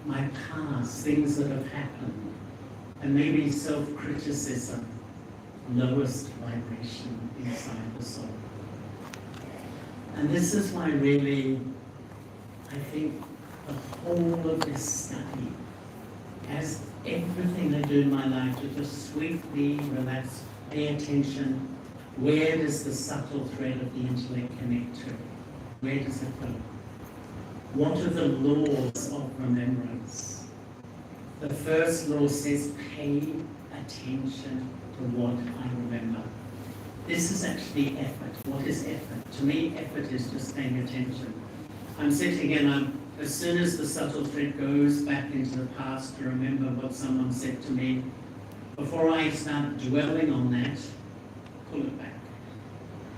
my past, things that have happened, and maybe self-criticism, lowest vibration inside the soul. And this is why really, I think the whole of this study, as everything I do in my life, to just sweetly relax, pay attention, where does the subtle thread of the intellect connect to? Where does it go? What are the laws of remembrance? The first law says, pay attention to what I remember. This is actually effort. What is effort? To me, effort is just paying attention. I'm sitting and as soon as the subtle thread goes back into the past to remember what someone said to me, before I start dwelling on that, pull it back.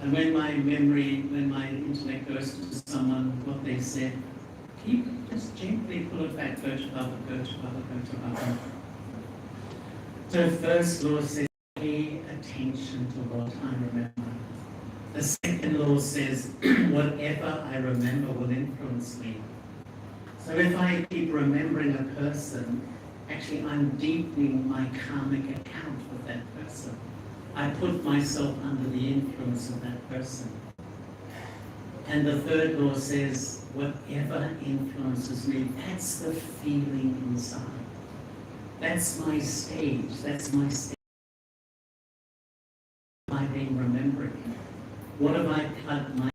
And when my memory, when my intellect goes to someone, what they said, just gently pull it back, go to Baba, go to Baba, go to Baba. So first law says, pay attention to what I remember. The second law says, whatever I remember will influence me. So if I keep remembering a person, actually I'm deepening my karmic account with that person. I put myself under the influence of that person. And the third law says, whatever influences me, that's the feeling inside. That's my stage, that's my stage. What have I been remembering? What have I plugged my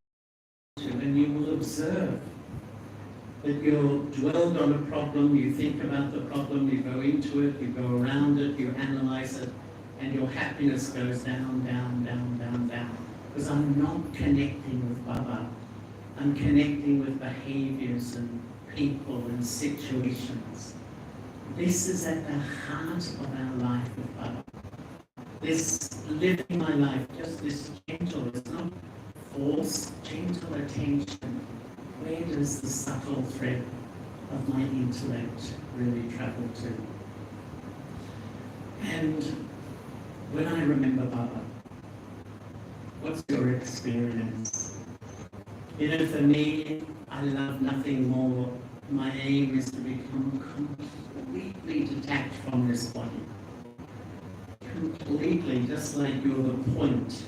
to? And you will observe that you're dwelled on a problem, you think about the problem, you go into it, you go around it, you analyze it, and your happiness goes down, down, down, down, down. Because I'm not connecting with Baba. I'm connecting with behaviors and people and situations. This is at the heart of our life with Baba. This living my life, just this gentle, it's not false, gentle attention. Where does the subtle thread of my intellect really travel to? And when I remember Baba, what's your experience? You know, for me, I love nothing more. My aim is to become completely detached from this body. Completely, just like you're the point.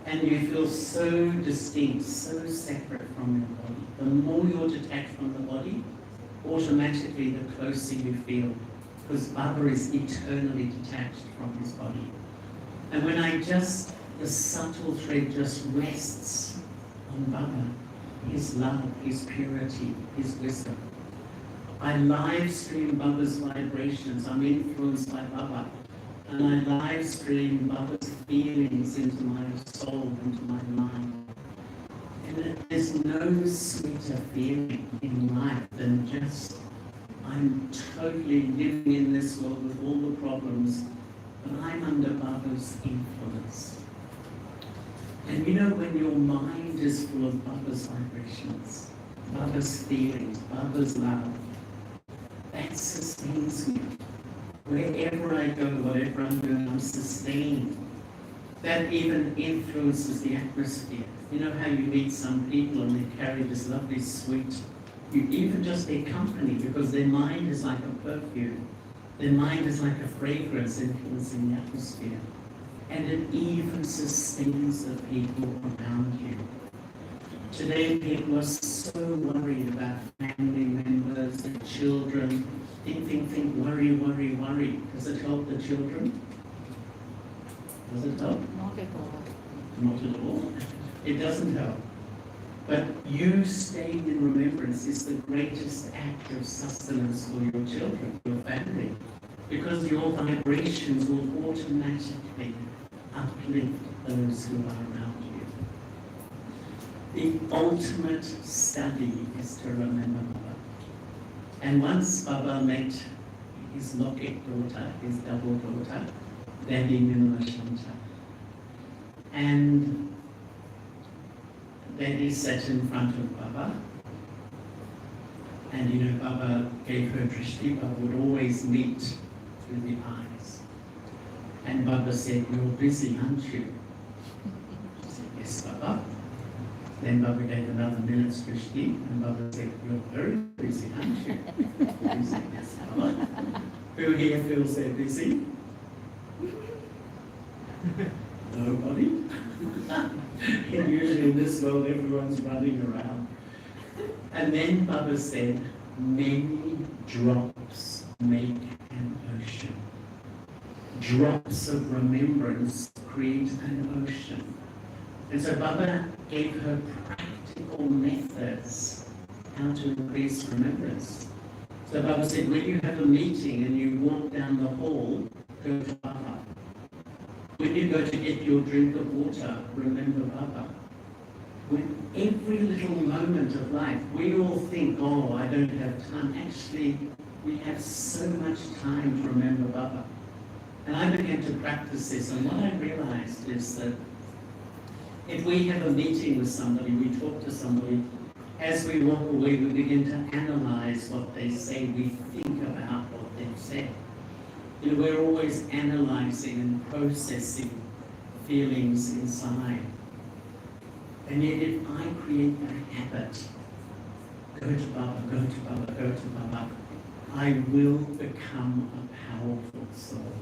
And you feel so distinct, so separate from your body. The more you're detached from the body, automatically the closer you feel. Because Baba is eternally detached from his body. And when the subtle thread just rests on Baba, his love, his purity, his wisdom. I live stream Baba's vibrations. I'm influenced by Baba. And I live stream Baba's feelings into my soul, into my mind. And there's no sweeter feeling in life than just, I'm totally living in this world with all the problems, but I'm under Baba's influence. And you know, when your mind is full of Baba's vibrations, Baba's feelings, Baba's love, that sustains me. Wherever I go, whatever I'm doing, I'm sustained. That even influences the atmosphere. You know how you meet some people and they carry this lovely sweet, even just their company, because their mind is like a perfume. Their mind is like a fragrance influencing the atmosphere. And it even sustains the people around you. Today, people are so worried about family members, their children. Think, worry, worry, worry. Does it help the children? Does it help? Not at all. Not at all. It doesn't help. But you staying in remembrance is the greatest act of sustenance for your children, your family. Because your vibrations will automatically uplift those who are around you. The ultimate study is to remember Baba. And once Baba met his Lokik daughter, his double daughter, Devi Minamashanta, and Devi sat in front of Baba, and you know, Baba gave her drishti. Baba would always meet through the eyes. And Baba said, "You're busy, aren't you?" She said, "Yes, Baba." Then Baba gave another minute's drishti, and Baba said, "You're very busy, aren't you?" here feels they're busy? Nobody? And usually in this world, everyone's running around. And then Baba said, many drops make an ocean. Drops of remembrance create an ocean. And so Baba gave her practical methods how to increase remembrance. So Baba said, when you have a meeting and you walk down the hall, go to Baba. When you go to get your drink of water, remember Baba. When every little moment of life, we all think, oh, I don't have time. Actually, we have so much time to remember Baba. And I began to practice this, and what I realized is that if we have a meeting with somebody, we talk to somebody, as we walk away, we begin to analyze what they say, we think about what they've said. You know, we're always analyzing and processing feelings inside. And yet if I create a habit, go to Baba, go to Baba, go to Baba, I will become a powerful soul.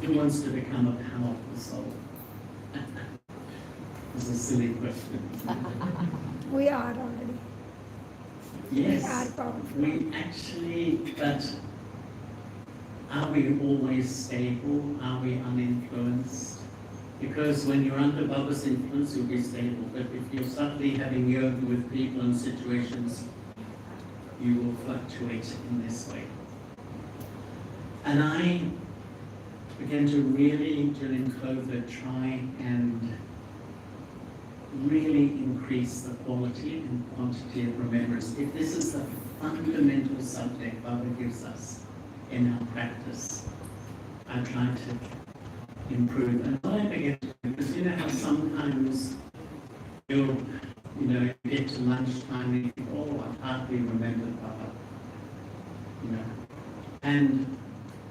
Who wants to become a powerful soul? It's a silly question. We are already. Yes, we are powerful. We actually, but are we always stable? Are we uninfluenced? Because when you're under Baba's influence, you'll be stable. But if you're subtly having yoga with people and situations, you will fluctuate in this way. And I began to really, during COVID, try and really increase the quality and quantity of remembrance. If this is the fundamental subject Baba gives us in our practice, I try to improve. And what I began to do, because you know how sometimes you get to lunchtime and you think, oh, I hardly remember Baba. You know. And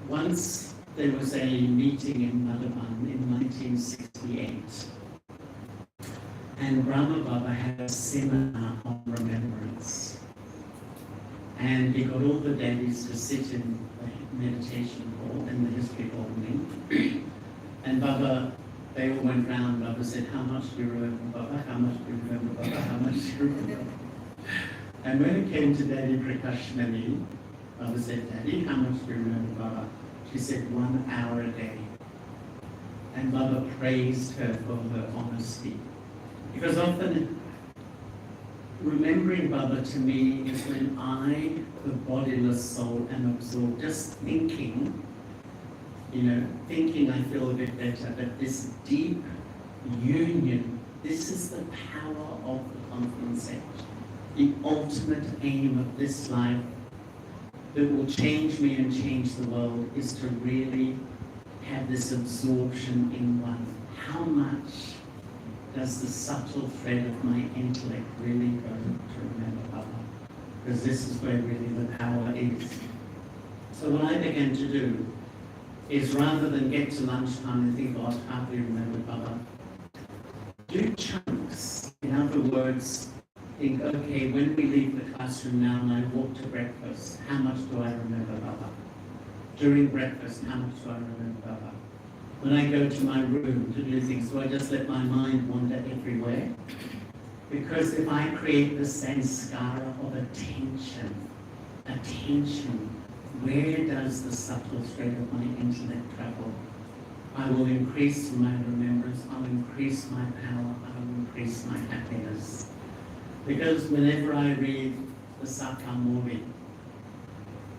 once there was a meeting in Madhavan in 1968, and Brahma Baba had a seminar on remembrance. And he got all the daddies to sit in the meditation hall, in the history hall meeting. And Baba, they all went round. Baba said, how much do you remember Baba? How much do you remember Baba? How much do you remember? And when it came to Daddy Prakashanani, Baba said, Daddy, how much do you remember Baba? She said, 1 hour a day. And Baba praised her for her honesty. Because often, remembering Baba to me is when I, the bodiless soul, am absorbed, just thinking, thinking I feel a bit better, but this deep union, this is the power of the confidence edge. The ultimate aim of this life that will change me and change the world is to really have this absorption in one. How much does the subtle thread of my intellect really go to remember Baba? Because this is where really the power is. So what I began to do is, rather than get to lunchtime and think, oh, I can't really remember Baba, do chunks. In other words, think, okay, when we leave the classroom now and I walk to breakfast, how much do I remember Baba? During breakfast, how much do I remember Baba? When I go to my room to do things, do I just let my mind wander everywhere? Because if I create the sanskara of attention, where does the subtle thread of my intellect travel? I will increase my remembrance, I'll increase my power, I will increase my happiness. Because whenever I read the Sakamori,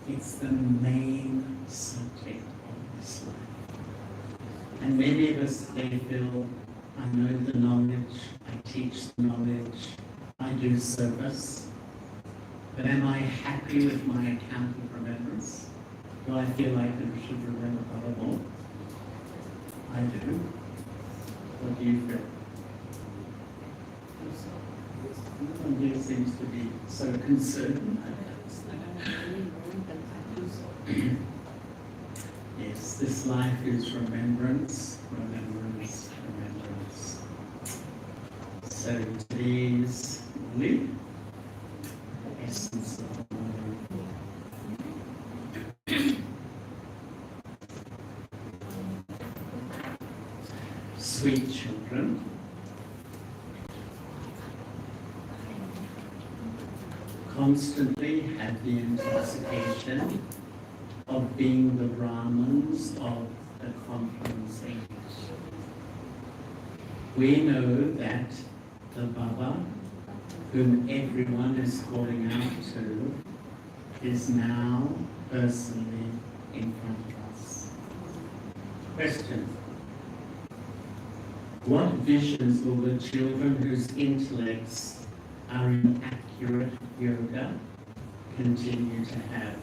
it's the main subject of this life. And many of us today feel, I know the knowledge, I teach the knowledge, I do service, but am I happy with my account of remembrance? Do I feel like I should remember Baba more? I do. What do you feel? No one here seems to be so concerned. Yes, this life is remembrance, remembrance, remembrance. So today's really the essence of the morning. sweet children. Constantly had the intoxication of being the Brahmins of the conference age. We know that the Baba, whom everyone is calling out to, is now personally in front of us. Question: what visions will the children whose intellects are in accurate yoga continue to have?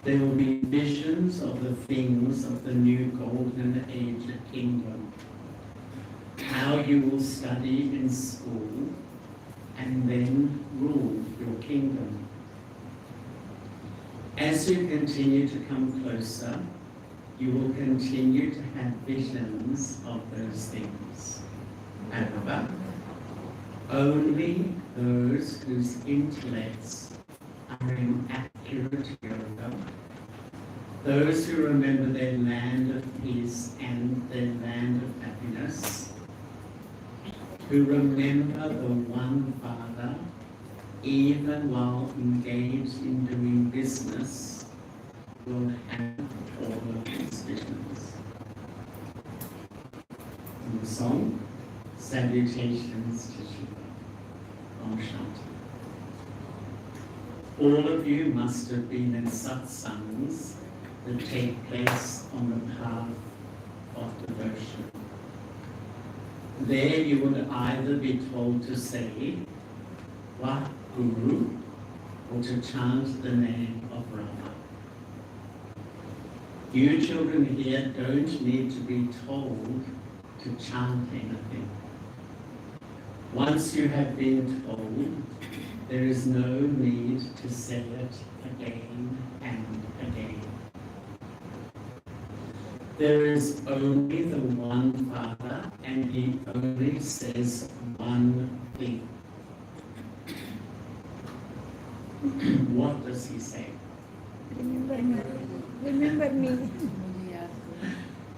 There will be visions of the things of the new golden age kingdom. How you will study in school and then rule your kingdom. As you continue to come closer, you will continue to have visions of those things. However, only those whose intellects are in accurate yoga, those who remember their land of peace and their land of happiness, who remember the one Father even while engaged in doing business, will have all of these visions. In the song, salutations to Shiva. Om Shanti. All of you must have been in satsangs that take place on the path of devotion. There you would either be told to say, Wah Guru, or to chant the name of Rama. You children here don't need to be told to chant anything. Once you have been told, there is no need to say it again and again. There is only the one Father, and He only says one thing. What does He say? Remember me. Remember me.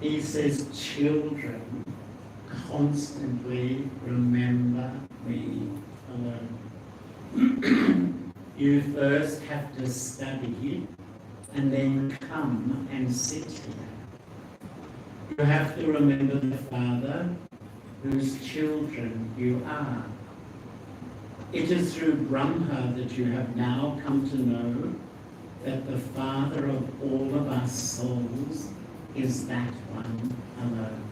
He says, children, constantly remember me alone. You first have to study and then come and sit here. You have to remember the Father whose children you are. It is through Brahma that you have now come to know that the Father of all of us souls is that one alone.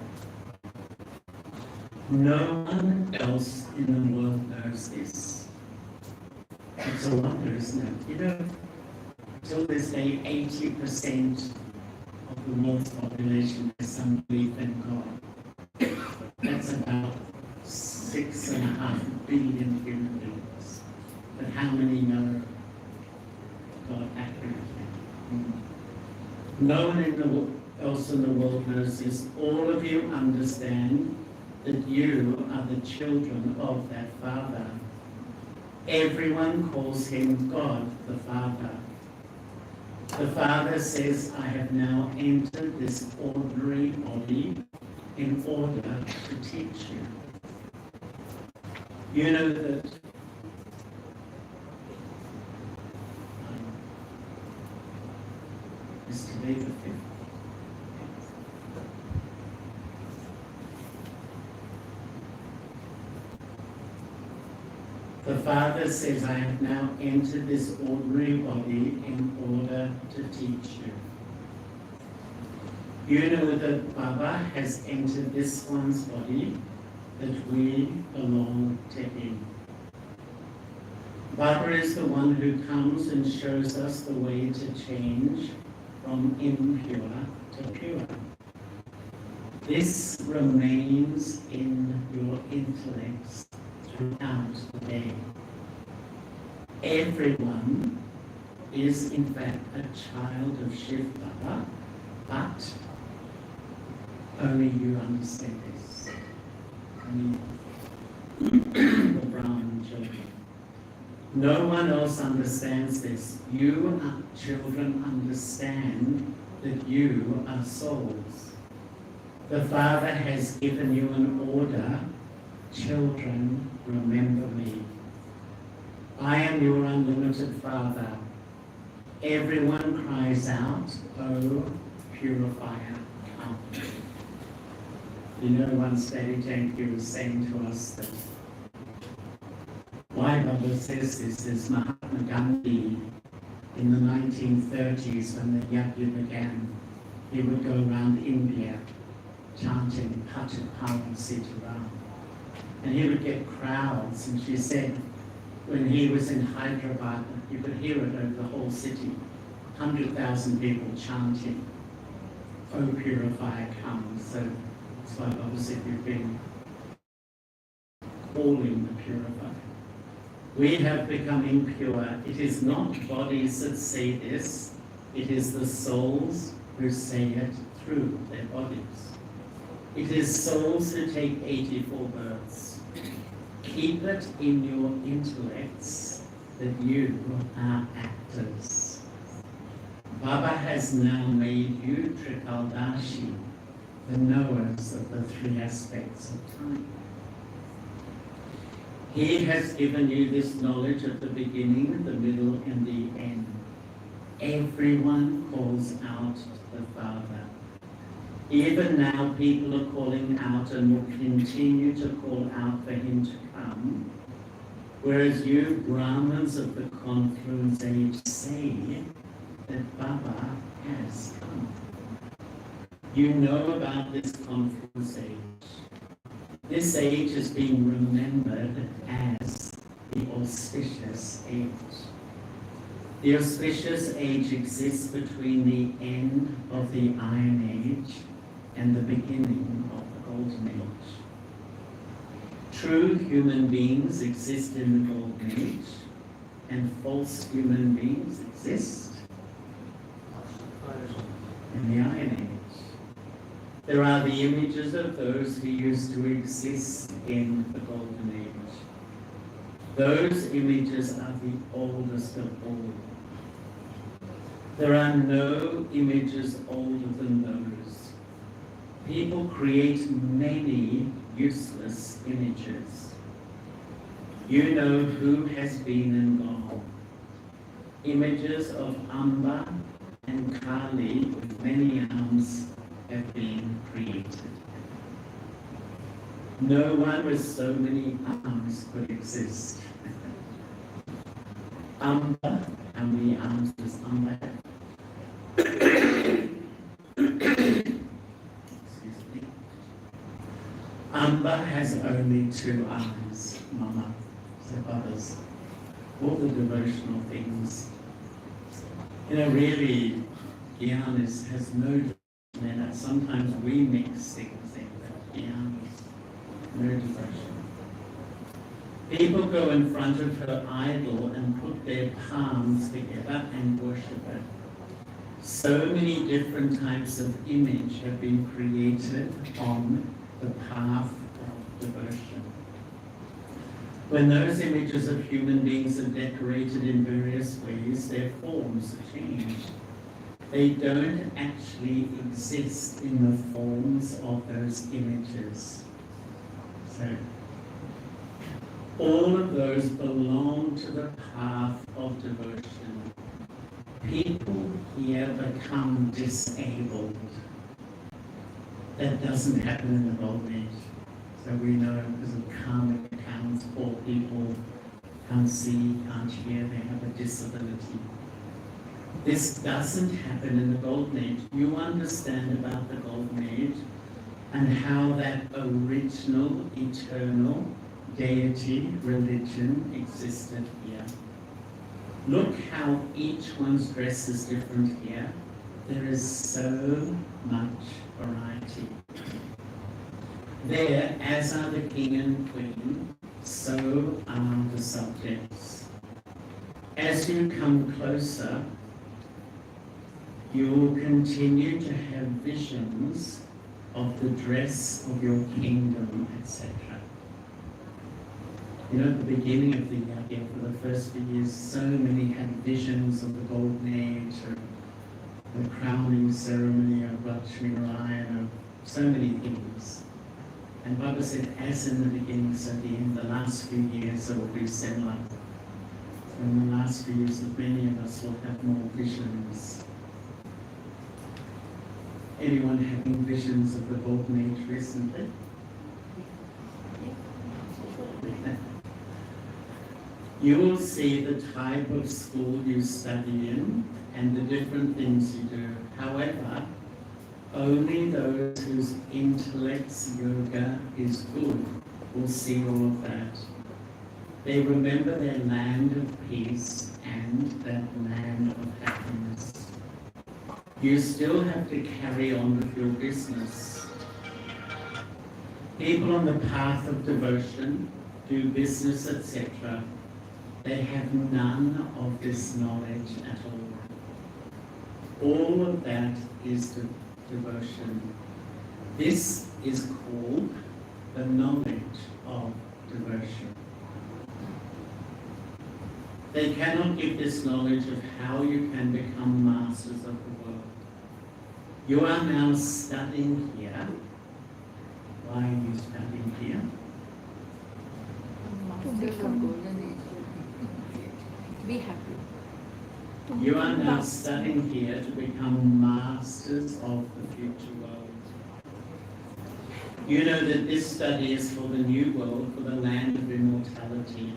No one else in the world knows this. It's a wonder, isn't it? You know, till this day, 80% of the world's population has some belief in God. That's about 6.5 billion human beings. But how many know God accurately? No one else in the world knows this. All of you understand that you are the children of that Father. Everyone calls Him God, the Father. The Father says, I have now entered this ordinary body in order to teach you. You know that is today the 5th? The Father says, I have now entered this ordinary body in order to teach you. You know that Baba has entered this one's body, that we belong to Him. Baba is the one who comes and shows us the way to change from impure to pure. This remains in your intellects throughout the day. Everyone is in fact a child of Shiv Baba, but only you understand this. Only the Brahman children. No one else understands this. You children understand that you are souls. The Father has given you an order. Children, remember me. I am your unlimited Father. Everyone cries out, "Oh, purifier, come." You know, once Daddy Janki was saying to us that why Baba says this is Mahatma Gandhi in the 1930s when the Yajna began. He would go around India chanting Patapam Sitaram. And he would get crowds, and she said when he was in Hyderabad, you could hear it over the whole city, 100,000 people chanting, "Oh purifier, come." So that's why Baba said we've been calling the purifier. We have become impure. It is not bodies that say this, it is the souls who say it through their bodies. It is souls who take 84 births. Keep it in your intellects that you are actors. Baba has now made you Trikaldashi, the knowers of the three aspects of time. He has given you this knowledge of the beginning, the middle, and the end. Everyone calls out to the Father. Even now, people are calling out and will continue to call out for him to come. Whereas you Brahmins of the confluence age say that Baba has come. You know about this confluence age. This age is being remembered as the auspicious age. The auspicious age exists between the end of the Iron Age and the beginning of the Golden Age. True human beings exist in the Golden Age, and false human beings exist in the Iron Age. There are the images of those who used to exist in the Golden Age. Those images are the oldest of all. There are no images older than those. People create many useless images. You know who has been and gone. Images of Amba and Kali with many arms have been created. No one with so many arms could exist. Amba, how many arms does Amba have? Excuse me. Amba has only 2 arms, Mama, so others. All the devotional things. You know, really, Gyan has no manner. Sometimes we mix things in, but Gyan is no devotion. People go in front of her idol and put their palms together and worship it. So many different types of image have been created on the path of devotion. When those images of human beings are decorated in various ways, their forms change. They don't actually exist in the forms of those images. So, all of those belong to the path of devotion. People here become disabled. That doesn't happen in the Golden Age. So we know because of karmic accounts, poor people can't see, can't hear, they have a disability. This doesn't happen in the Golden Age. You understand about the Golden Age and how that original, eternal deity religion existed here. Look how each one's dress is different here. There is so much variety. There, as are the king and queen, so are the subjects. As you come closer, you will continue to have visions of the dress of your kingdom, etc. You know, at the beginning of the year, for the first few years, so many had visions of the golden age, or the crowning ceremony of Lakshmi Narayan, of so many things. And Baba said, as in the beginning, so at the end, the last few years will be similar. So in the last few years, that many of us will have more visions. Anyone having visions of the golden age recently? You will see the type of school you study in and the different things you do. However, only those whose intellect's yoga is good will see all of that. They remember their land of peace and that land of happiness. You still have to carry on with your business. People on the path of devotion, do business, etc., they have none of this knowledge at all. All of that is devotion. This is called the knowledge of devotion. They cannot give this knowledge of how you can become masters of the world. You are now studying here. Why are you studying here? To become. Be happy. You are now studying here to become masters of the future world. You know that this study is for the new world, for the land of immortality.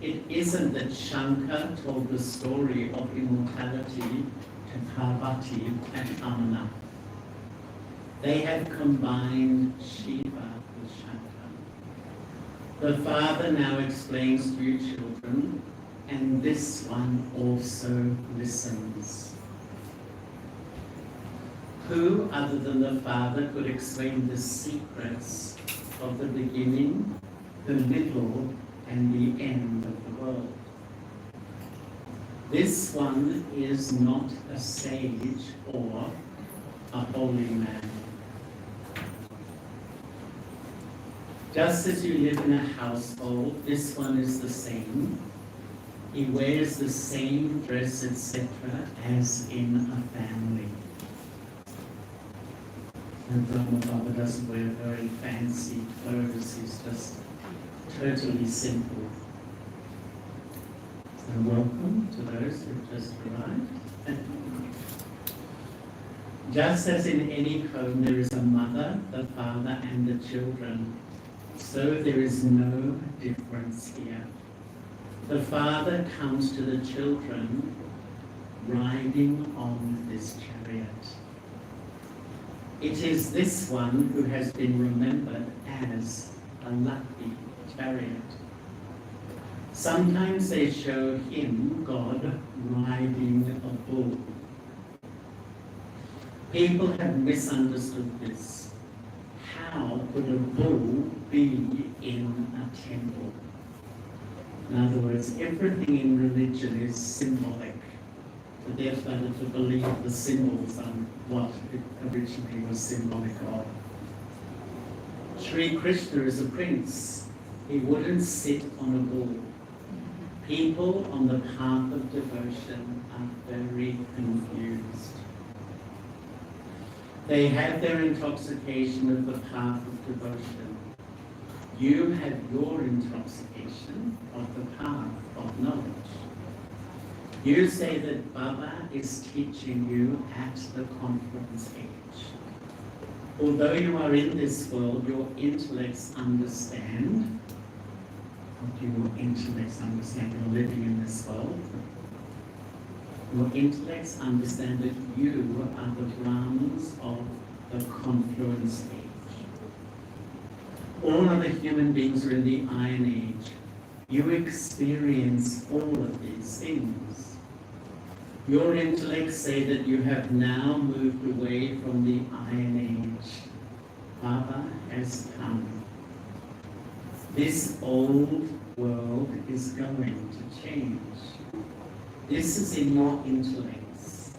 It isn't that Shankar told the story of immortality to Parvati and Amana. They have combined Shiva with Shankar. The Father now explains to you children, and this one also listens. Who other than the Father could explain the secrets of the beginning, the middle, and the end of the world? This one is not a sage or a holy man. Just as you live in a household, this one is the same. He wears the same dress, etc., as in a family. And Brahma Baba doesn't wear very fancy clothes, he's just totally simple. So welcome to those who've just arrived. Just as in any home there is a mother, the father, and the children, so there is no difference here. The father comes to the children riding on this chariot. It is this one who has been remembered as a lucky chariot. Sometimes they show him, God, riding a bull. People have misunderstood this. How could a bull be in a temple? In other words, everything in religion is symbolic. So they're started to believe the symbols are what it originally was symbolic of. Sri Krishna is a prince. He wouldn't sit on a bull. People on the path of devotion are very confused. They have their intoxication of the path of devotion. You have your intoxication of the path of knowledge. You say that Baba is teaching you at the confluence age. Although you are in this world, your intellects understand. What do your intellects understand? You're living in this world. Your intellects understand that you are the Brahmins of the confluence age. All other human beings are in the Iron Age. You experience all of these things. Your intellects say that you have now moved away from the Iron Age. Baba has come. This old world is going to change. This is in your intellects.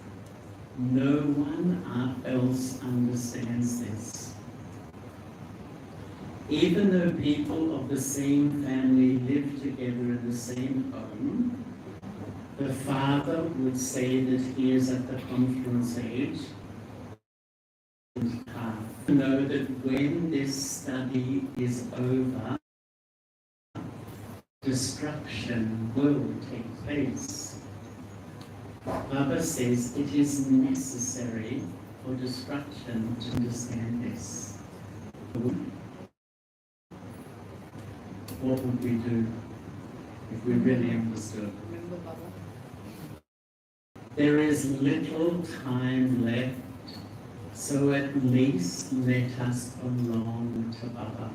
No one else understands this. Even though people of the same family live together in the same home, the father would say that he is at the confluence age. Know that when this study is over, destruction will take place. Baba says it is necessary for destruction to understand this. What would we do if we really understood? There is little time left, so at least let us belong to Baba.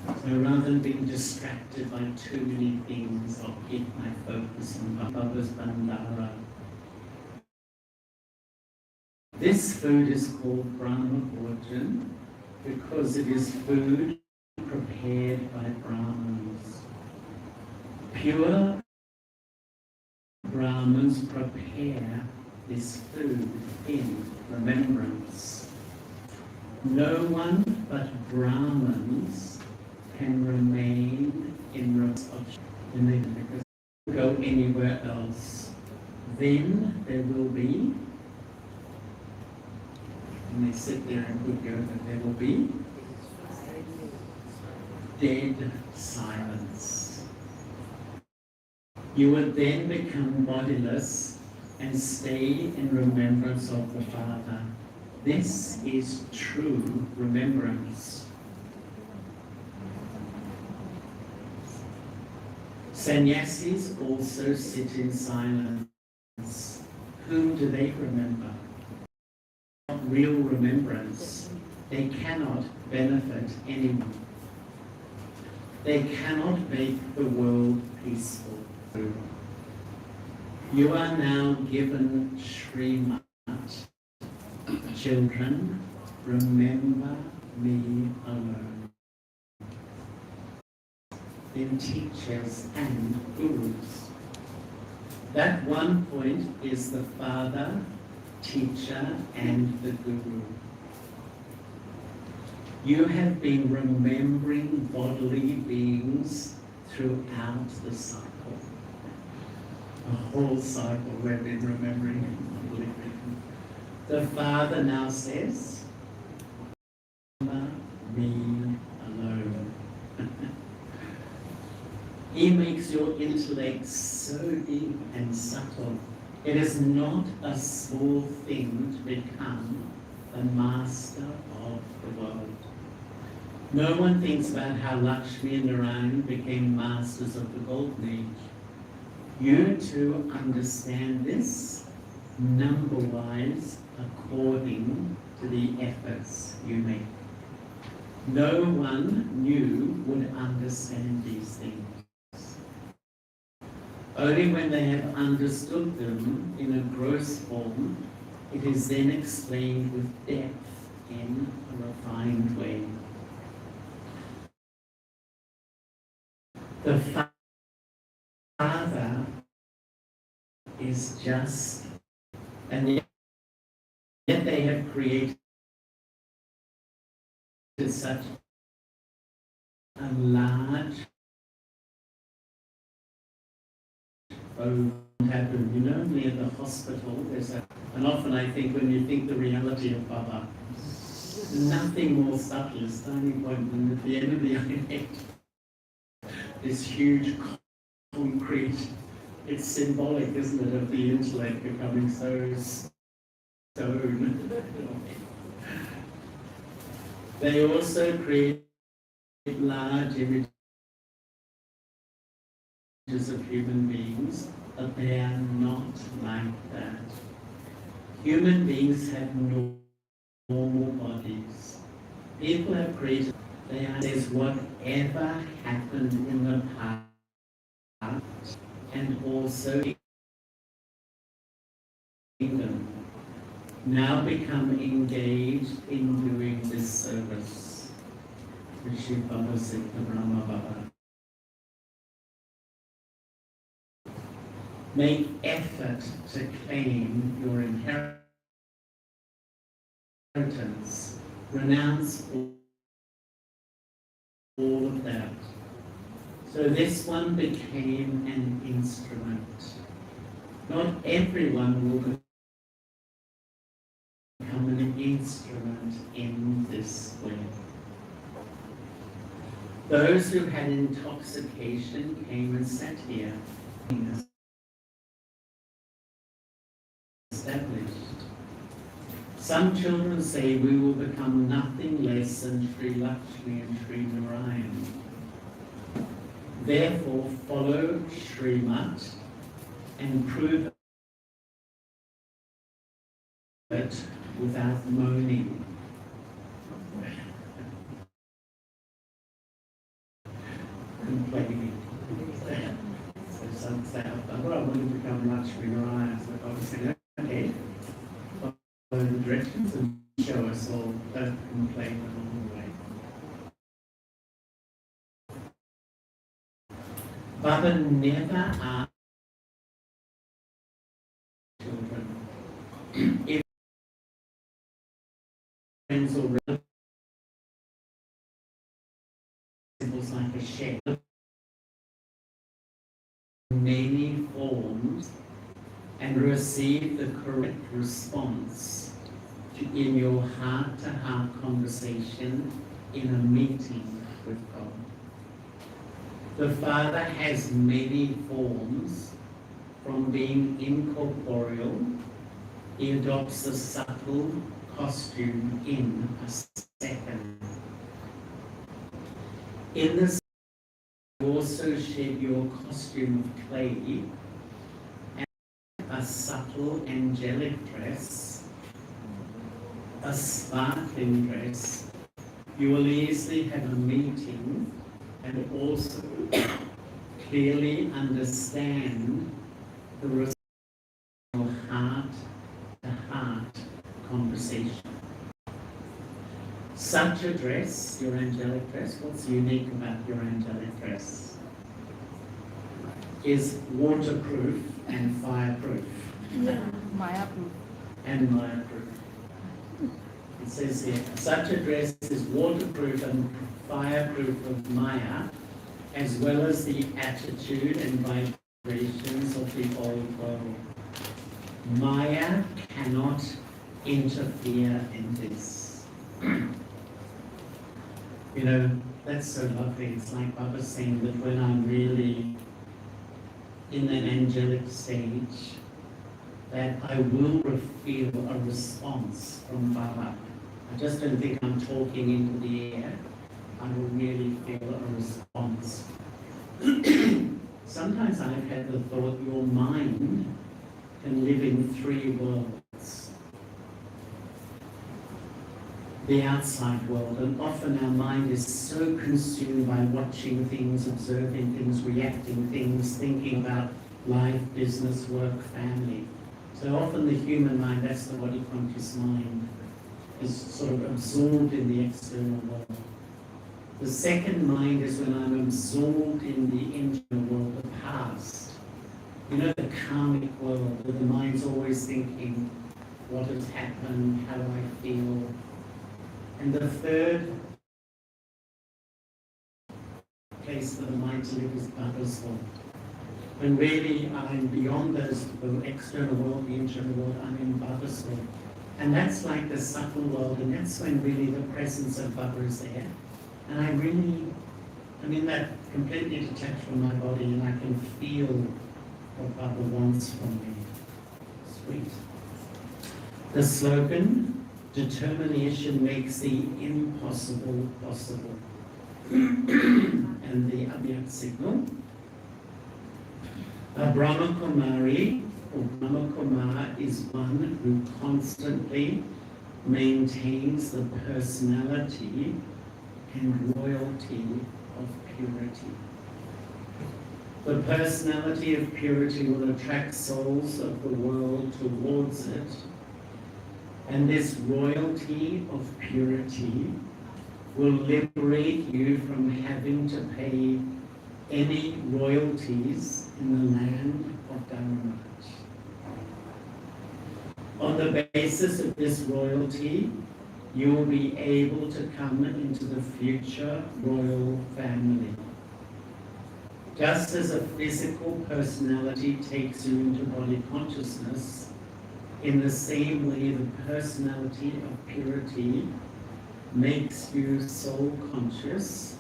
So rather than being distracted by too many things, I'll keep my focus on Baba's Bandara. This food is called BrahmaKumari because it is food prepared by Brahmins. Pure Brahmins prepare this food in remembrance. No one but Brahmins can remain in remembrance because they go anywhere else. Then there will be, and they sit there and good yoga, there will be dead silence. You would then become bodiless and stay in remembrance of the Father. This is true remembrance. Sannyasis also sit in silence. Whom do they remember? Not real remembrance. They cannot benefit anyone. They cannot make the world peaceful. You are now given Srimat. Children, remember me alone. Then teachers and gurus. That one point is the father, teacher, and the guru. You have been remembering bodily beings throughout the cycle. A whole cycle we've been remembering bodily beings. The Father now says, remember me alone. He makes your intellect so deep and subtle. It is not a small thing to become the master of the world. No one thinks about how Lakshmi and Narayan became masters of the Golden Age. You too understand this number-wise according to the efforts you make. No one new would understand these things. Only when they have understood them in a gross form, it is then explained with depth in a refined way. The Father is just, and yet they have created such a large happen. You know, near the hospital, and often I think when you think the reality of Baba, nothing more subtle is starting point than at the end of the eye. This huge concrete, it's symbolic, isn't it, of the intellect becoming so stone. They also create large images of human beings, but they are not like that. Human beings have normal bodies. People have created, says whatever happened in the past and also kingdom now become engaged in doing this service. Rishi Baba said to Brahma Baba, make effort to claim your inheritance. renounce all of that. So this one became an instrument. Not everyone will become an instrument in this way. Those who had intoxication came and sat here, established. Some children say we will become nothing less than Sri Lakshmi and Sri Narayan. Therefore, follow Srimat and prove it without moaning. Complaining. So some say, well, I want to become Lakshmi Narayan. So I was saying, okay, follow the directions and show us all. Don't complain along the way. Baba never asked children if friends or relatives, symbols like a shed, many forms, and receive the correct response in your heart-to-heart conversation in a meeting with God. The Father has many forms. From being incorporeal, he adopts a subtle costume in a second. In this, you also shed your costume of clay and a subtle angelic dress, a sparkling dress. You will easily have a meeting and also clearly understand the result of your heart-to-heart conversation. Such a dress, your angelic dress, what's unique about your angelic dress? Is waterproof and fireproof. Yeah. Maya-proof. And Maya-proof. It says here, such a dress is waterproof and fireproof of Maya, as well as the attitude and vibrations of the old world. Maya cannot interfere in this. You know, that's so lovely. It's like Baba saying that when I'm really in an angelic stage, that I will feel a response from Baba. I just don't think I'm talking into the air. I will really feel a response. Sometimes I've had the thought your mind can live in 3 worlds. The outside world, and often our mind is so consumed by watching things, observing things, reacting things, thinking about life, business, work, family. So often the human mind, that's the body conscious mind, is sort of absorbed in the external world. The second mind is when I'm absorbed in the internal world, the past. You know, the karmic world, where the mind's always thinking, what has happened, how do I feel? And the third place for the mind to live is Baba's world. When really I'm beyond those, the external world, the internal world, I'm in Baba's world. And that's like the subtle world, and that's when really the presence of Baba is there. And I'm in that completely detached from my body, and I can feel what Baba wants from me. Sweet. The slogan, determination makes the impossible possible. And the Abhyat signal. A BrahmaKumari or BrahmaKumar is one who constantly maintains the personality and royalty of purity. The personality of purity will attract souls of the world towards it, and this royalty of purity will liberate you from having to pay any royalties in the land of Dharma. On the basis of this royalty, you will be able to come into the future royal family. Just as a physical personality takes you into body consciousness, in the same way the personality of purity makes you soul conscious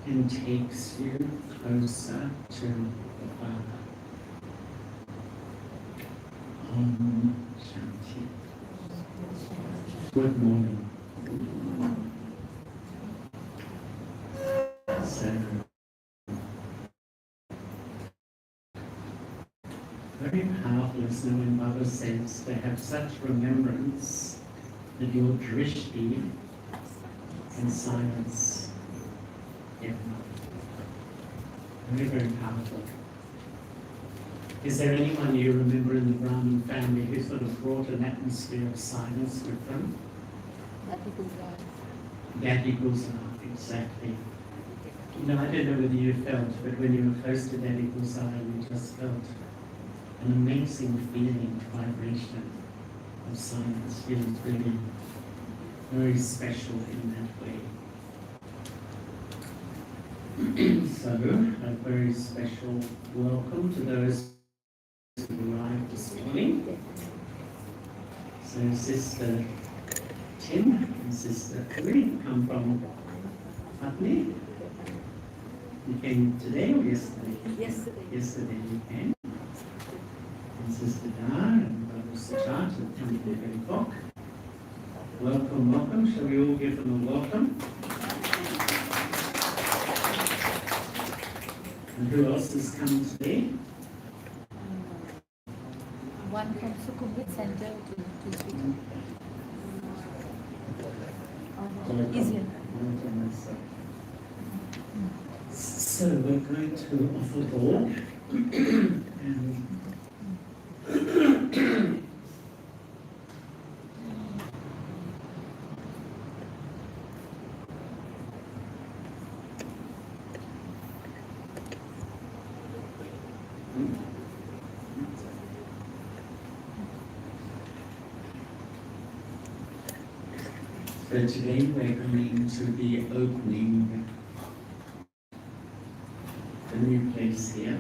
and takes you closer to the Father. Om Shanti. Good morning. So, very powerful, as knowing Baba says, to have such remembrance that your drishti can silence everyone. Very, very powerful. Is there anyone you remember in the Brahmin family who sort of brought an atmosphere of silence with them? That equals love, exactly. You know, I don't know whether you felt, but when you were close to that equals love, you just felt an amazing feeling, vibration of silence. Feels really very special in that way. So, a very special welcome to those who arrived this morning. So, Sister Tim and Sister Kuri come from Putney. You came today or yesterday? Yesterday. Yesterday you came. And Sister Dar and Brother Sajat have come from Bangkok. Welcome, welcome. Shall we all give them a welcome? And who else has come today? One from Sukhumvit Center to speak. Easier. So we're going to offer ball and so today we're going to be opening a new place here.